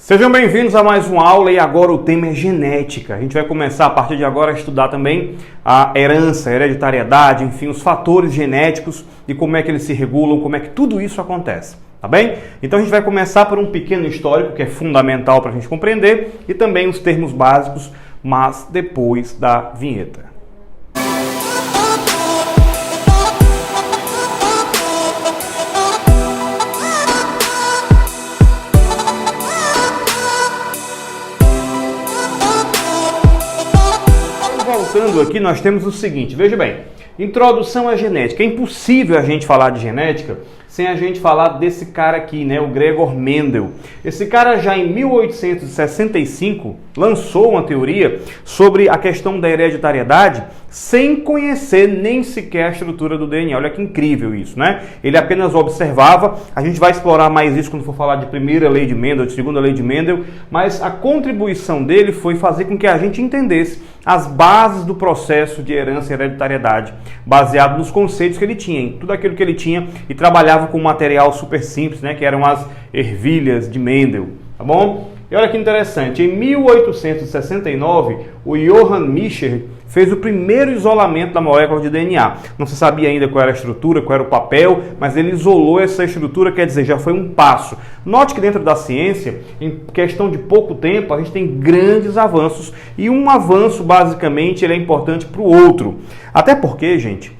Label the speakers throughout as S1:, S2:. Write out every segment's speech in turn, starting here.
S1: Sejam bem-vindos a mais uma aula e agora o tema é genética. A gente vai começar a partir de agora a estudar também a herança, a hereditariedade, enfim, os fatores genéticos e como é que eles se regulam, como é que tudo isso acontece, tá bem? Então a gente vai começar por um pequeno histórico que é fundamental para a gente compreender e também os termos básicos, mas depois da vinheta. Voltando aqui, nós temos o seguinte, veja bem, introdução à genética. É impossível a gente falar de genética sem a gente falar desse cara aqui, né, o Gregor Mendel. Esse cara já em 1865 lançou uma teoria sobre a questão da hereditariedade sem conhecer nem sequer a estrutura do DNA. Olha que incrível isso, né? Ele apenas observava, a gente vai explorar mais isso quando for falar de primeira lei de Mendel, de segunda lei de Mendel, mas a contribuição dele foi fazer com que a gente entendesse as bases do processo de herança e hereditariedade, baseado nos conceitos que ele tinha, em tudo aquilo que ele tinha, e trabalhava com um material super simples, né, que eram as ervilhas de Mendel, tá bom? E olha que interessante, em 1869, o Johann Miescher fez o primeiro isolamento da molécula de DNA. Não se sabia ainda qual era a estrutura, qual era o papel, mas ele isolou essa estrutura, quer dizer, já foi um passo. Note que dentro da ciência, em questão de pouco tempo, a gente tem grandes avanços, e um avanço, basicamente, ele é importante para o outro. Até porque, gente,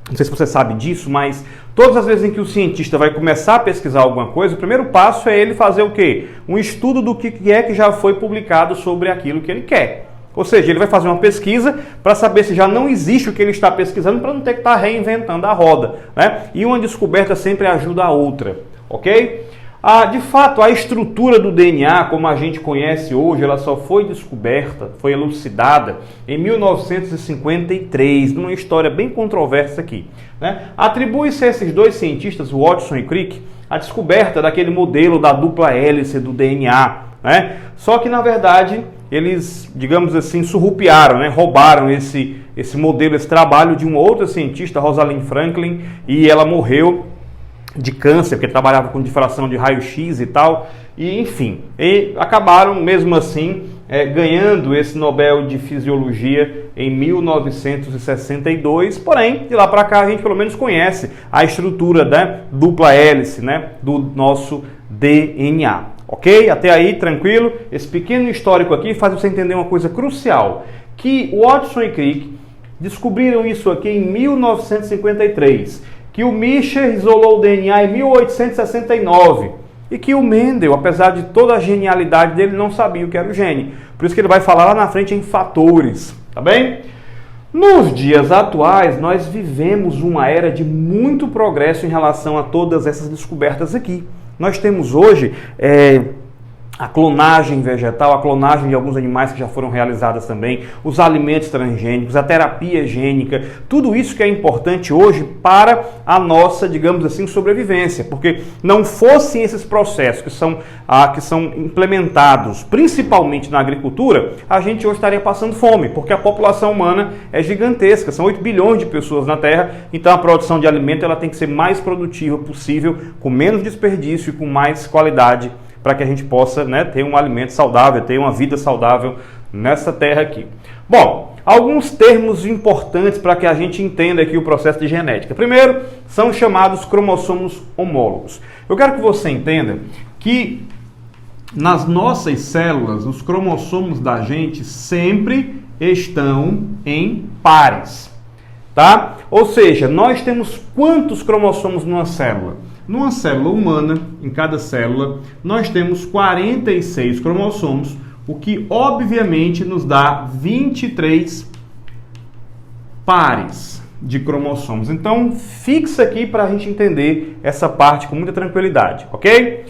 S1: não sei se você sabe disso, mas todas as vezes em que o cientista vai começar a pesquisar alguma coisa, o primeiro passo é ele fazer o quê? Um estudo do que é que já foi publicado sobre aquilo que ele quer. Ou seja, ele vai fazer uma pesquisa para saber se já não existe o que ele está pesquisando, para não ter que estar reinventando a roda, né? E uma descoberta sempre ajuda a outra, ok? De fato, a estrutura do DNA, como a gente conhece hoje, ela só foi descoberta, foi elucidada em 1953, numa história bem controversa aqui, né? Atribui-se a esses dois cientistas, Watson e Crick, a descoberta daquele modelo da dupla hélice do DNA, né? Só que, na verdade, eles, digamos assim, surrupiaram, né? Roubaram esse modelo, esse trabalho de uma outra cientista, Rosalind Franklin, e ela morreu de câncer, porque trabalhava com difração de raio-x e tal, e enfim, e acabaram mesmo assim ganhando esse Nobel de Fisiologia em 1962, porém, de lá para cá a gente pelo menos conhece a estrutura da dupla hélice, né, do nosso DNA, ok? Até aí, tranquilo? Esse pequeno histórico aqui faz você entender uma coisa crucial, que Watson e Crick descobriram isso aqui em 1953, que o Miescher isolou o DNA em 1869 e que o Mendel, apesar de toda a genialidade dele, não sabia o que era o gene. Por isso que ele vai falar lá na frente em fatores, tá bem? Nos dias atuais, nós vivemos uma era de muito progresso em relação a todas essas descobertas aqui. Nós temos hoje a clonagem vegetal, a clonagem de alguns animais que já foram realizadas também, os alimentos transgênicos, a terapia gênica, tudo isso que é importante hoje para a nossa, digamos assim, sobrevivência, porque não fossem esses processos que são implementados principalmente na agricultura, a gente hoje estaria passando fome, porque a população humana é gigantesca, são 8 bilhões de pessoas na Terra, então a produção de alimento ela tem que ser mais produtiva possível, com menos desperdício e com mais qualidade, para que a gente possa, né, ter um alimento saudável, ter uma vida saudável nessa terra aqui. Bom, alguns termos importantes para que a gente entenda aqui o processo de genética. Primeiro, são chamados cromossomos homólogos. Eu quero que você entenda que nas nossas células, os cromossomos da gente sempre estão em pares, tá? Ou seja, nós temos quantos cromossomos numa célula? Numa célula humana, em cada célula, nós temos 46 cromossomos, o que obviamente nos dá 23 pares de cromossomos. Então, fixa aqui para a gente entender essa parte com muita tranquilidade, ok?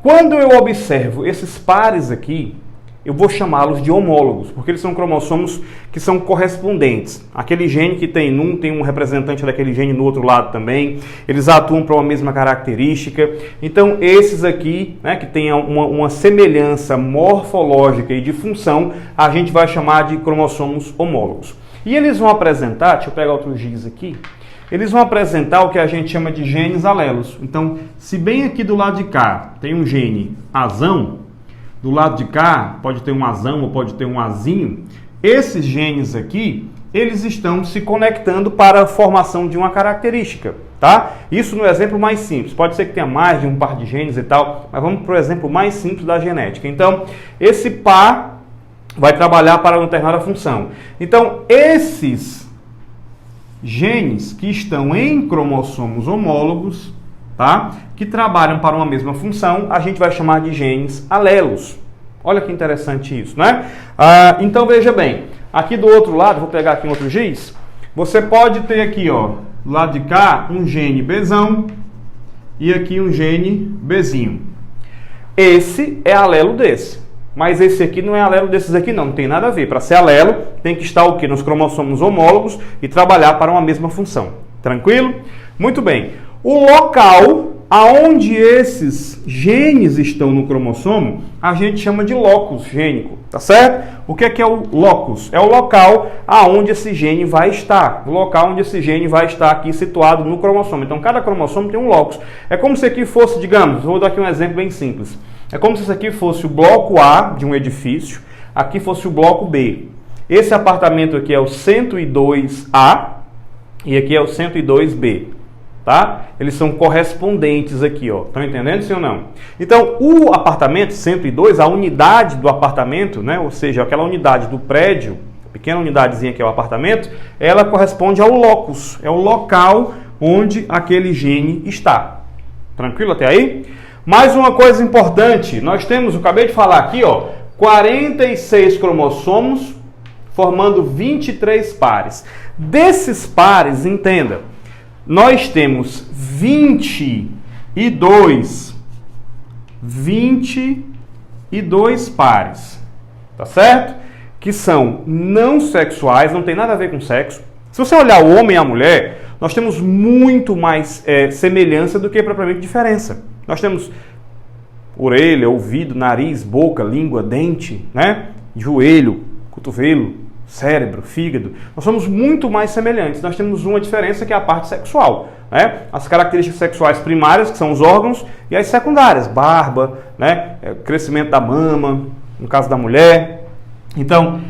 S1: Quando eu observo esses pares aqui, eu vou chamá-los de homólogos, porque eles são cromossomos que são correspondentes. Aquele gene que tem num, tem um representante daquele gene no outro lado também. Eles atuam para uma mesma característica. Então, esses aqui, né, que têm uma semelhança morfológica e de função, a gente vai chamar de cromossomos homólogos. E eles vão apresentar, deixa eu pegar outro giz aqui, eles vão apresentar o que a gente chama de genes alelos. Então, se bem aqui do lado de cá tem um gene azão, do lado de cá pode ter um azão ou pode ter um azinho, esses genes aqui, eles estão se conectando para a formação de uma característica, tá? Isso no exemplo mais simples. Pode ser que tenha mais de um par de genes e tal, mas vamos para o exemplo mais simples da genética. Então, esse par vai trabalhar para uma determinada função. Então, esses genes que estão em cromossomos homólogos, tá? Que trabalham para uma mesma função, a gente vai chamar de genes alelos. Olha que interessante isso, né? Então, veja bem. Aqui do outro lado, vou pegar aqui um outro giz, você pode ter aqui, ó, do lado de cá, um gene Bzão e aqui um gene Bzinho. Esse é alelo desse, mas esse aqui não é alelo desses aqui não tem nada a ver. Para ser alelo, tem que estar o quê? Nos cromossomos homólogos e trabalhar para uma mesma função. Tranquilo? Muito bem. O local aonde esses genes estão no cromossomo, a gente chama de locus gênico, tá certo? O que é o locus? É o local aonde esse gene vai estar, o local onde esse gene vai estar aqui situado no cromossomo. Então, cada cromossomo tem um locus. É como se aqui fosse, digamos, vou dar aqui um exemplo bem simples. É como se isso aqui fosse o bloco A de um edifício, aqui fosse o bloco B. Esse apartamento aqui é o 102A e aqui é o 102B. Tá? Eles são correspondentes aqui, ó. Estão entendendo, sim ou não? Então, o apartamento 102, a unidade do apartamento, né? Ou seja, aquela unidade do prédio, a pequena unidadezinha que é o apartamento, ela corresponde ao locus, é o local onde aquele gene está. Tranquilo até aí? Mais uma coisa importante, nós temos, eu acabei de falar aqui, ó, 46 cromossomos formando 23 pares. Desses pares, entenda, nós temos 22 pares, tá certo? Que são não sexuais, não tem nada a ver com sexo. Se você olhar o homem e a mulher, nós temos muito mais semelhança do que propriamente diferença. Nós temos orelha, ouvido, nariz, boca, língua, dente, né? Joelho, cotovelo, cérebro, fígado. Nós somos muito mais semelhantes. Nós temos uma diferença que é a parte sexual, né? As características sexuais primárias, que são os órgãos, e as secundárias, barba, né? Crescimento da mama, no caso da mulher. Então,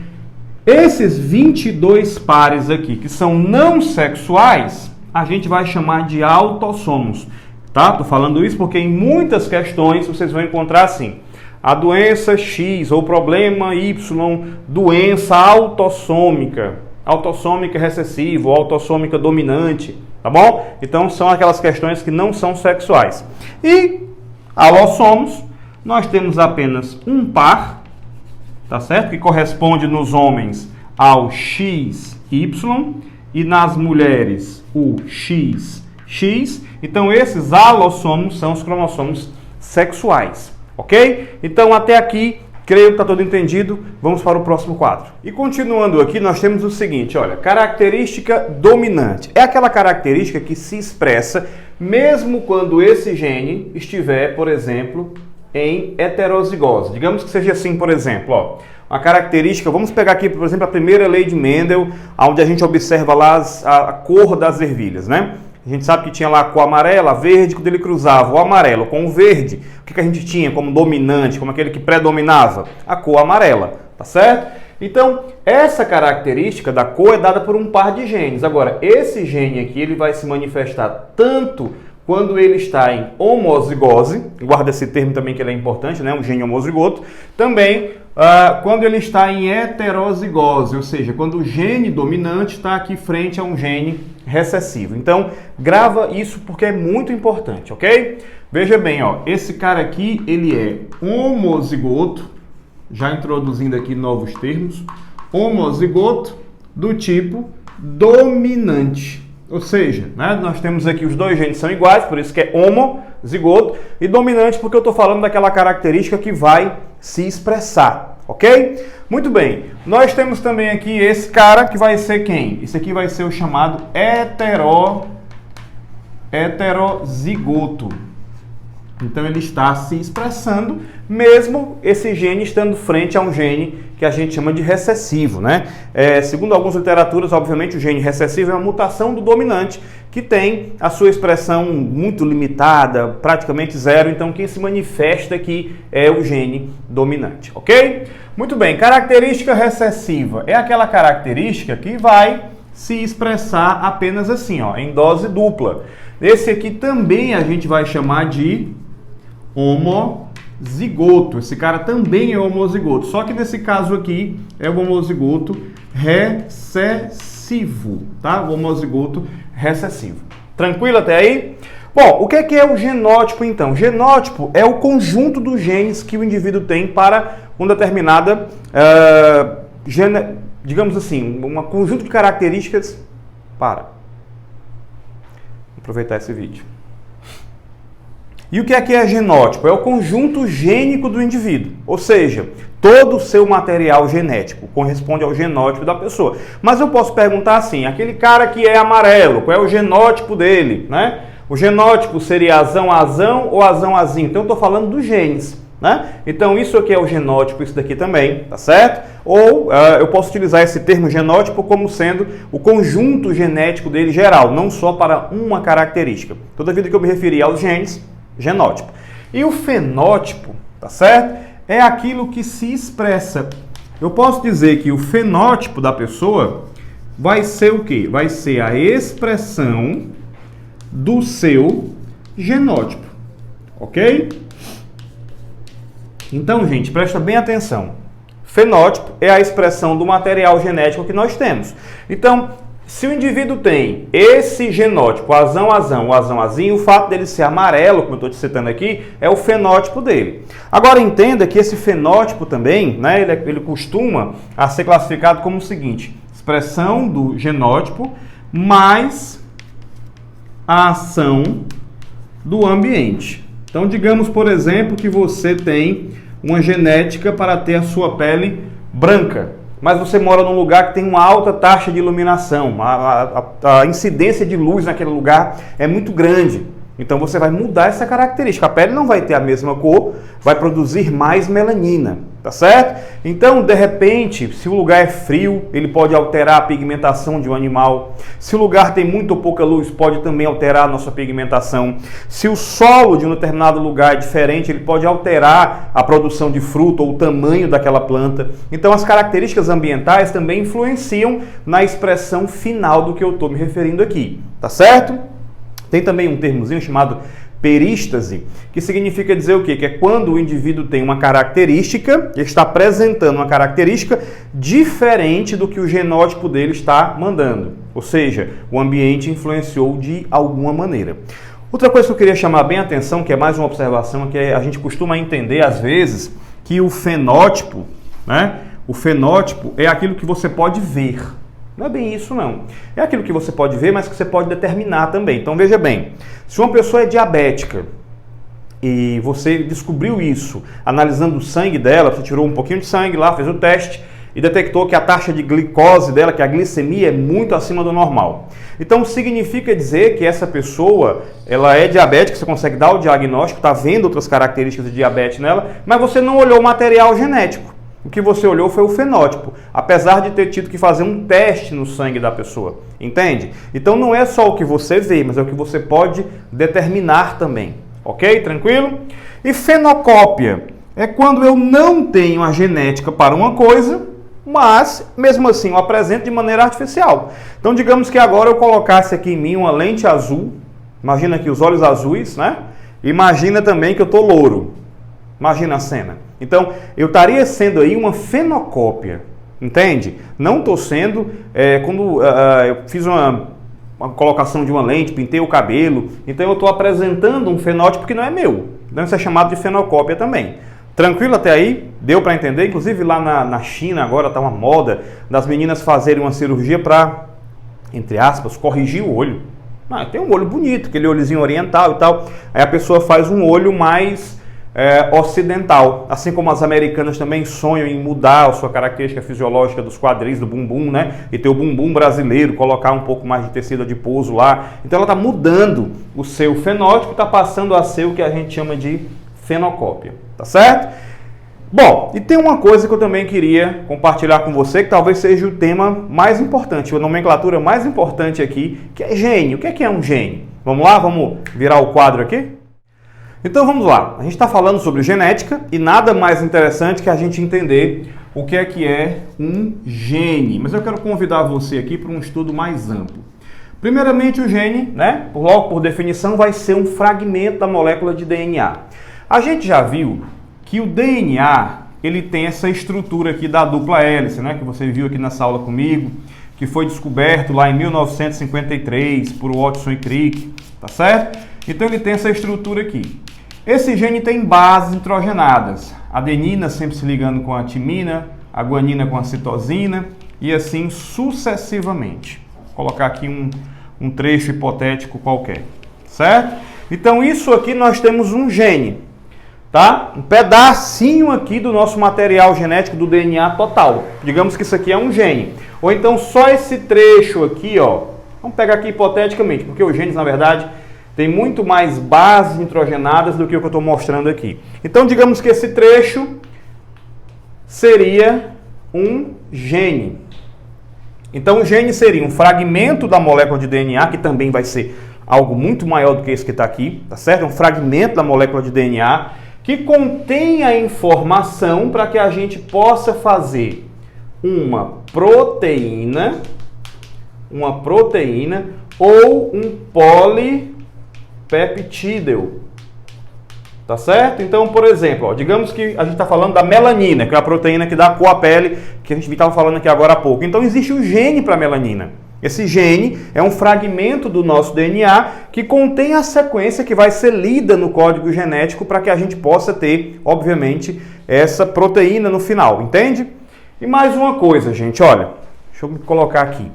S1: esses 22 pares aqui, que são não sexuais, a gente vai chamar de autossomos, tá? Tô falando isso porque em muitas questões vocês vão encontrar assim: a doença X ou problema Y, doença autossômica recessiva ou autossômica dominante, tá bom? Então são aquelas questões que não são sexuais. E alossomos, nós temos apenas um par, tá certo? Que corresponde nos homens ao XY e nas mulheres o XX. Então esses alossomos são os cromossomos sexuais. Ok? Então, até aqui, creio que está tudo entendido. Vamos para o próximo quadro. E continuando aqui, nós temos o seguinte, olha, característica dominante. É aquela característica que se expressa mesmo quando esse gene estiver, por exemplo, em heterozigose. Digamos que seja assim, por exemplo, ó, uma característica, vamos pegar aqui, por exemplo, a primeira lei de Mendel, onde a gente observa lá a cor das ervilhas, né? A gente sabe que tinha lá a cor amarela, a verde, quando ele cruzava o amarelo com o verde, o que a gente tinha como dominante, como aquele que predominava? A cor amarela, tá certo? Então, essa característica da cor é dada por um par de genes. Agora, esse gene aqui, ele vai se manifestar tanto quando ele está em homozigose, guarda esse termo também que ele é importante, né? Um gene homozigoto, também quando ele está em heterozigose, ou seja, quando o gene dominante está aqui frente a um gene recessivo. Então, grava isso porque é muito importante, ok? Veja bem, ó, esse cara aqui, ele é homozigoto, já introduzindo aqui novos termos, homozigoto do tipo dominante. Ou seja, né, nós temos aqui os dois genes são iguais, por isso que é homozigoto, e dominante porque eu estou falando daquela característica que vai se expressar, ok? Muito bem, nós temos também aqui esse cara que vai ser quem? Esse aqui vai ser o chamado heterozigoto. Então ele está se expressando, mesmo esse gene estando frente a um gene que a gente chama de recessivo, né? Segundo algumas literaturas, obviamente o gene recessivo é uma mutação do dominante que tem a sua expressão muito limitada, praticamente zero, então quem se manifesta aqui é o gene dominante, ok? Muito bem, característica recessiva é aquela característica que vai se expressar apenas assim, ó, em dose dupla. Esse aqui também a gente vai chamar de homozigoto. Esse cara também é homozigoto, só que nesse caso aqui é o homozigoto recessivo, tá? O homozigoto recessivo. Tranquilo até aí? Bom, o que é o genótipo então? O genótipo é o conjunto dos genes que o indivíduo tem para uma determinada, digamos assim, um conjunto de características para. Vou aproveitar esse vídeo. E o que é genótipo? É o conjunto gênico do indivíduo, ou seja, todo o seu material genético corresponde ao genótipo da pessoa. Mas eu posso perguntar assim, aquele cara que é amarelo, qual é o genótipo dele, né? O genótipo seria azão ou azão-azinho. Então eu estou falando dos genes, né? Então isso aqui é o genótipo, isso daqui também, tá certo? Ou eu posso utilizar esse termo genótipo como sendo o conjunto genético dele geral, não só para uma característica. Toda vida que eu me referir aos genes, genótipo. E o fenótipo, tá certo? É aquilo que se expressa. Eu posso dizer que o fenótipo da pessoa vai ser o quê? Vai ser a expressão do seu genótipo, ok? Então, gente, presta bem atenção. Fenótipo é a expressão do material genético que nós temos. Então, se o indivíduo tem esse genótipo, azão-azão, o azão-azinho, o fato dele ser amarelo, como eu estou te citando aqui, é o fenótipo dele. Agora entenda que esse fenótipo também, né, ele costuma a ser classificado como o seguinte: expressão do genótipo mais a ação do ambiente. Então, digamos, por exemplo, que você tem uma genética para ter a sua pele branca, mas você mora num lugar que tem uma alta taxa de iluminação, a incidência de luz naquele lugar é muito grande. Então você vai mudar essa característica. A pele não vai ter a mesma cor, vai produzir mais melanina, tá certo? Então, de repente, se o lugar é frio, ele pode alterar a pigmentação de um animal. Se o lugar tem muito ou pouca luz, pode também alterar a nossa pigmentação. Se o solo de um determinado lugar é diferente, ele pode alterar a produção de fruta ou o tamanho daquela planta. Então, as características ambientais também influenciam na expressão final do que eu estou me referindo aqui, tá certo? Tem também um termozinho chamado perístase, que significa dizer o quê? Que é quando o indivíduo tem uma característica, ele está apresentando uma característica diferente do que o genótipo dele está mandando. Ou seja, o ambiente influenciou de alguma maneira. Outra coisa que eu queria chamar bem a atenção, que é mais uma observação, que a gente costuma entender às vezes que o fenótipo, né? O fenótipo é aquilo que você pode ver. Não é bem isso, não. É aquilo que você pode ver, mas que você pode determinar também. Então, veja bem, se uma pessoa é diabética e você descobriu isso analisando o sangue dela, você tirou um pouquinho de sangue lá, fez o teste e detectou que a taxa de glicose dela, que a glicemia, é muito acima do normal. Então, significa dizer que essa pessoa, ela é diabética, você consegue dar o diagnóstico, está vendo outras características de diabetes nela, mas você não olhou o material genético. O que você olhou foi o fenótipo, apesar de ter tido que fazer um teste no sangue da pessoa, entende? Então não é só o que você vê, mas é o que você pode determinar também, ok? Tranquilo? E fenocópia é quando eu não tenho a genética para uma coisa, mas mesmo assim eu apresento de maneira artificial. Então digamos que agora eu colocasse aqui em mim uma lente azul, imagina aqui os olhos azuis, né? Imagina também que eu estou louro, imagina a cena. Então, eu estaria sendo aí uma fenocópia, entende? Não estou sendo, quando eu fiz uma colocação de uma lente, pintei o cabelo, então eu estou apresentando um fenótipo que não é meu. Então isso é chamado de fenocópia também. Tranquilo até aí? Deu para entender? Inclusive lá na China agora está uma moda das meninas fazerem uma cirurgia para, entre aspas, corrigir o olho. Tem um olho bonito, aquele olhozinho oriental e tal. Aí a pessoa faz um olho mais ocidental, assim como as americanas também sonham em mudar a sua característica fisiológica dos quadris, do bumbum, né? E ter o bumbum brasileiro, colocar um pouco mais de tecido adiposo lá. Então ela está mudando o seu fenótipo, está passando a ser o que a gente chama de fenocópia, tá certo? Bom, e tem uma coisa que eu também queria compartilhar com você, que talvez seja o tema mais importante, a nomenclatura mais importante aqui, que é gene. O que é um gene? Vamos lá? Vamos virar o quadro aqui? Então vamos lá. A gente está falando sobre genética e nada mais interessante que a gente entender o que é um gene. Mas eu quero convidar você aqui para um estudo mais amplo. Primeiramente, o gene, né, logo por definição, vai ser um fragmento da molécula de DNA. A gente já viu que o DNA, ele tem essa estrutura aqui da dupla hélice, né, que você viu aqui nessa aula comigo, que foi descoberto lá em 1953 por Watson e Crick, tá certo? Então ele tem essa estrutura aqui. Esse gene tem bases nitrogenadas, adenina sempre se ligando com a timina, a guanina com a citosina e assim sucessivamente. Vou colocar aqui um trecho hipotético qualquer, certo? Então isso aqui nós temos um gene. Tá? Um pedacinho aqui do nosso material genético do DNA total. Digamos que isso aqui é um gene. Ou então só esse trecho aqui, ó. Vamos pegar aqui hipoteticamente, porque os genes, na verdade, tem muito mais bases nitrogenadas do que o que eu estou mostrando aqui. Então, digamos que esse trecho seria um gene. Então, o gene seria um fragmento da molécula de DNA, que também vai ser algo muito maior do que esse que está aqui, tá certo? É um fragmento da molécula de DNA que contém a informação para que a gente possa fazer uma proteína ou um polipeptídeo. Tá certo? Então, por exemplo, ó, digamos que a gente está falando da melanina, que é a proteína que dá cor à pele, que a gente estava falando aqui agora há pouco. Então, existe o gene para a melanina. Esse gene é um fragmento do nosso DNA que contém a sequência que vai ser lida no código genético para que a gente possa ter, obviamente, essa proteína no final, entende? E mais uma coisa, gente, olha, deixa eu me colocar aqui.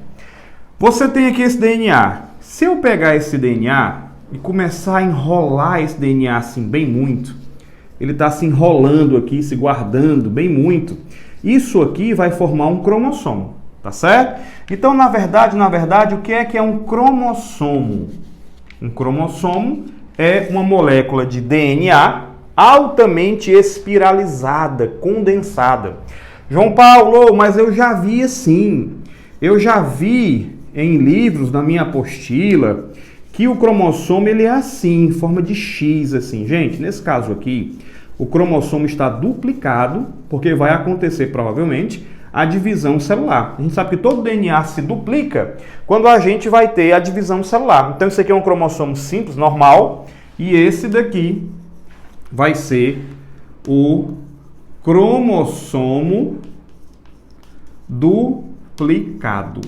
S1: Você tem aqui esse DNA. Se eu pegar esse DNA e começar a enrolar esse DNA assim bem muito, ele está se enrolando aqui, se guardando bem muito, isso aqui vai formar um cromossomo. Tá certo? Então, na verdade, o que é um cromossomo? Um cromossomo é uma molécula de DNA altamente espiralizada, condensada. João Paulo, mas eu já vi assim. Eu já vi em livros, na minha apostila, que o cromossomo ele é assim, em forma de X, assim. Gente, nesse caso aqui, o cromossomo está duplicado, porque vai acontecer provavelmente a divisão celular. A gente sabe que todo DNA se duplica quando a gente vai ter a divisão celular. Então, isso aqui é um cromossomo simples, normal, e esse daqui vai ser o cromossomo duplicado.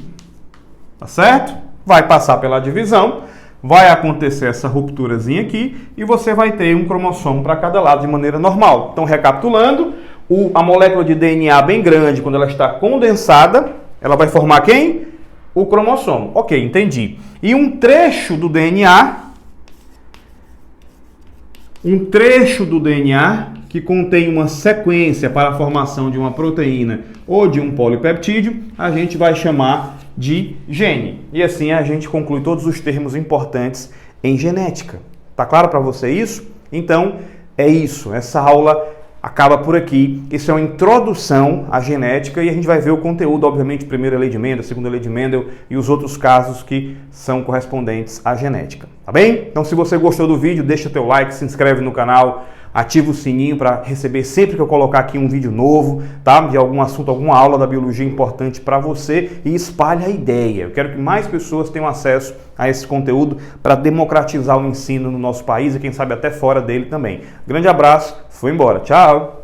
S1: Tá certo? Vai passar pela divisão, vai acontecer essa rupturazinha aqui e você vai ter um cromossomo para cada lado de maneira normal. Então, recapitulando, a molécula de DNA bem grande, quando ela está condensada, ela vai formar quem? O cromossomo. Ok, entendi. E um trecho do DNA que contém uma sequência para a formação de uma proteína ou de um polipeptídeo, a gente vai chamar de gene. E assim a gente conclui todos os termos importantes em genética. Tá claro para você isso? Então, é isso. Essa aula acaba por aqui. Isso é uma introdução à genética e a gente vai ver o conteúdo, obviamente, primeira lei de Mendel, segunda lei de Mendel e os outros casos que são correspondentes à genética. Tá bem? Então, se você gostou do vídeo, deixa o teu like, se inscreve no canal, ativa o sininho para receber sempre que eu colocar aqui um vídeo novo, tá? De algum assunto, alguma aula da biologia importante para você e espalhe a ideia. Eu quero que mais pessoas tenham acesso a esse conteúdo para democratizar o ensino no nosso país e quem sabe até fora dele também. Grande abraço, fui embora, tchau!